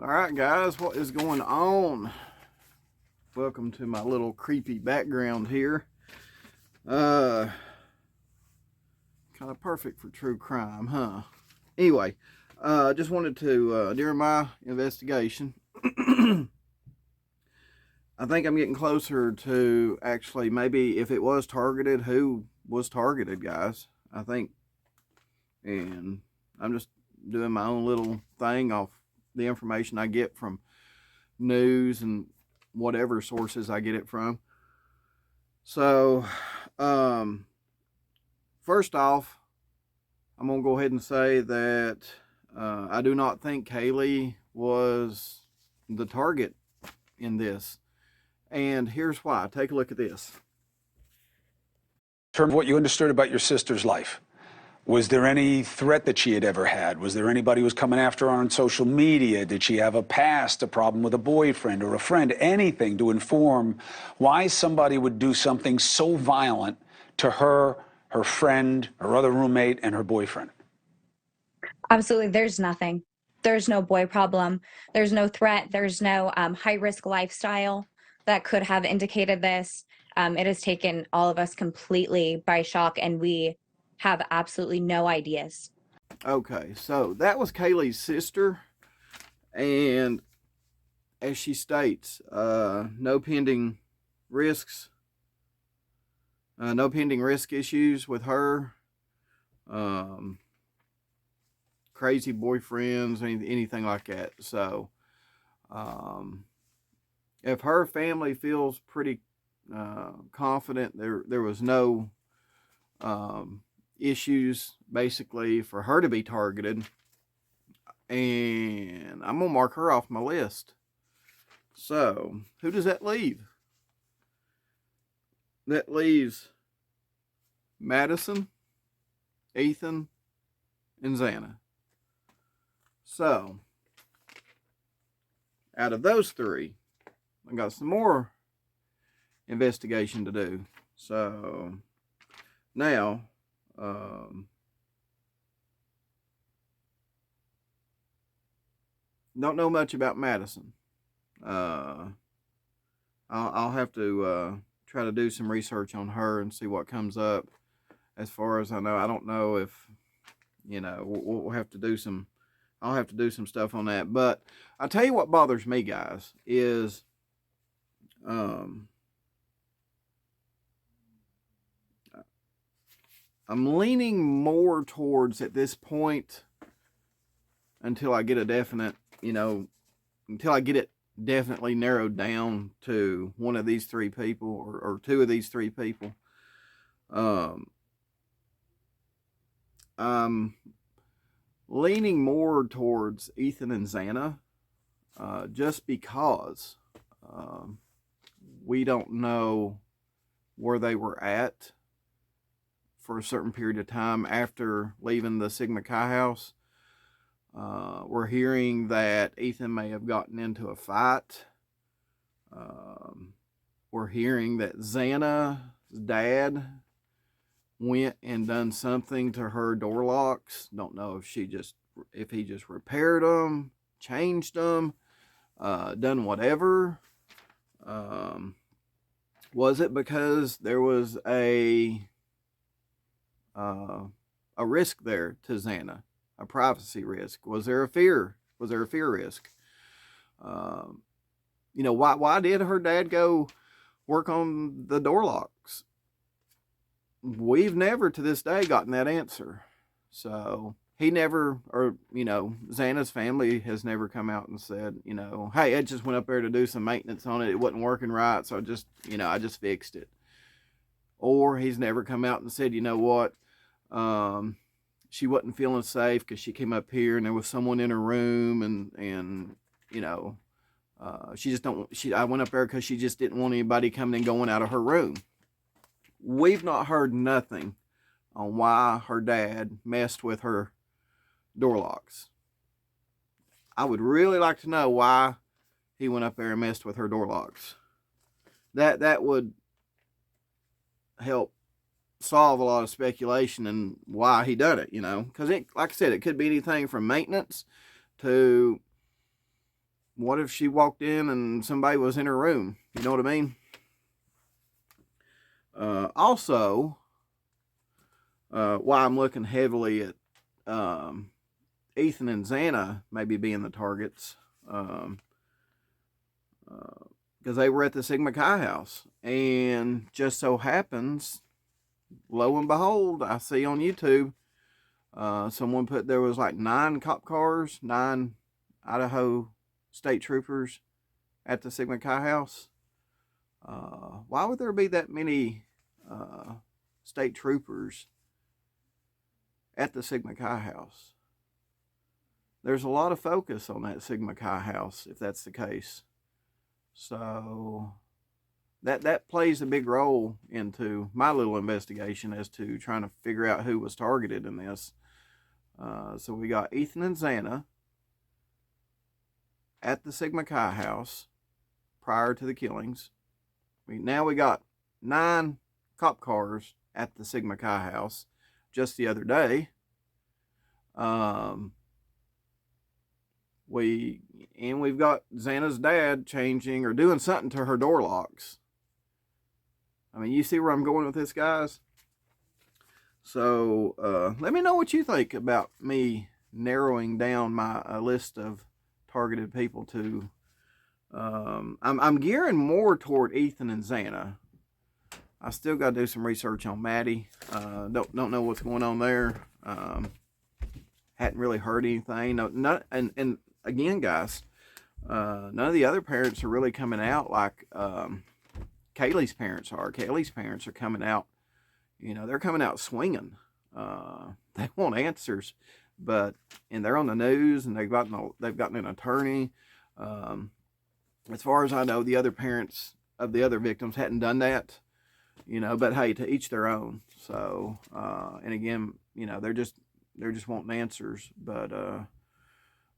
All right, guys, what is going on? Welcome to my little creepy background here. Kind of perfect for true crime, huh? Anyway, just wanted to, during my investigation, I think I'm getting closer to actually maybe if it was targeted, who was targeted, guys. I think, and I'm just doing my own little thing off the information I get from news and whatever sources I get it from. So, first off, I'm going to go ahead and say that I do not think Kaylee was the target in this. And here's why. Take a look at this. In terms of what you understood about your sister's life, was there any threat that she had ever had? Was there anybody who was coming after her on social media? Did she have a past, a problem with a boyfriend or a friend? Anything to inform why somebody would do something so violent to her, her friend, her other roommate, and her boyfriend? Absolutely. There's nothing. There's no boy problem. There's no threat. There's no high-risk lifestyle that could have indicated this. It has taken all of us completely by shock, and we have absolutely no ideas. Okay, so that was Kaylee's sister, and as she states, no pending risks, no pending risk issues with her, crazy boyfriends, anything like that. So, if her family feels pretty confident there was no issues basically for her to be targeted, and I'm gonna mark her off my list. So who does that leave? That leaves Madison, Ethan, and Xana. So out of those three, I got some more investigation to do. So now don't know much about Madison. I'll have to try to do some research on her and see what comes up. As far as I know, I don't know if, we'll have to do some, I'll have to do some stuff on that. But I'll tell you what bothers me, guys, is I'm leaning more towards at this point, until I get a definite, until I get it definitely narrowed down to one of these three people or two of these three people. I'm leaning more towards Ethan and Xana, just because we don't know where they were at for a certain period of time after leaving the Sigma Chi house. We're hearing that Ethan may have gotten into a fight. We're hearing that Xana's dad went and done something to her door locks. Don't know if he just repaired them, changed them, done whatever. Was it because there was a risk there to Xana? A privacy risk? Was there a fear? Was there a fear risk? Why did her dad go work on the door locks? We've never to this day gotten that answer. So he never, or Xana's family has never come out and said, hey, Ed just went up there to do some maintenance on it. It wasn't working right, so I just fixed it. Or he's never come out and said, you know what, she wasn't feeling safe because she came up here and there was someone in her room, and I went up there because she just didn't want anybody coming and going out of her room. We've not heard nothing on why her dad messed with her door locks. I would really like to know why he went up there and messed with her door locks. That would help solve a lot of speculation and why he done it, because like I said, it could be anything from maintenance to what if she walked in and somebody was in her room? You know what I mean? Also, why I'm looking heavily at Ethan and Xana maybe being the targets, because they were at the Sigma Chi house, and just so happens, lo and behold, I see on YouTube, someone put there was like 9 cop cars, 9 Idaho state troopers at the Sigma Chi house. Why would there be that many state troopers at the Sigma Chi house? There's a lot of focus on that Sigma Chi house, if that's the case. So that plays a big role into my little investigation as to trying to figure out who was targeted in this. So we got Ethan and Xana at the Sigma Chi house prior to the killings. Now we got 9 cop cars at the Sigma Chi house just the other day. We've got Xana's dad changing or doing something to her door locks. I mean, you see where I'm going with this, guys? So let me know what you think about me narrowing down my list of targeted people to. I'm gearing more toward Ethan and Xana. I still got to do some research on Maddie. Don't know what's going on there. Hadn't really heard anything. And again, guys, none of the other parents are really coming out like Kaylee's parents are. Kaylee's parents are coming out. You know, they're coming out swinging. They want answers, and they're on the news, and they've gotten an attorney. As far as I know, the other parents of the other victims hadn't done that. You know, but hey, to each their own. So, and again, you know, they're just wanting answers. But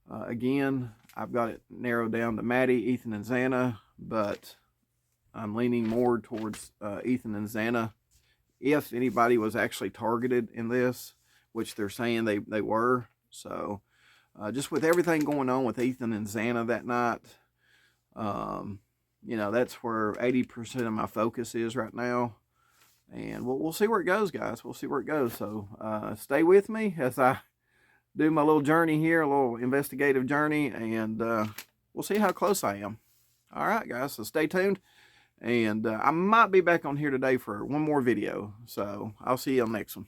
again, I've got it narrowed down to Maddie, Ethan, and Xana, but I'm leaning more towards Ethan and Xana. If anybody was actually targeted in this, which they're saying they were. So, just with everything going on with Ethan and Xana that night, you know, that's where 80% of my focus is right now. And we'll see where it goes, guys. We'll see where it goes. So stay with me as I do my little journey here, a little investigative journey, and we'll see how close I am. All right, guys, so stay tuned. And I might be back on here today for one more video. So I'll see you on the next one.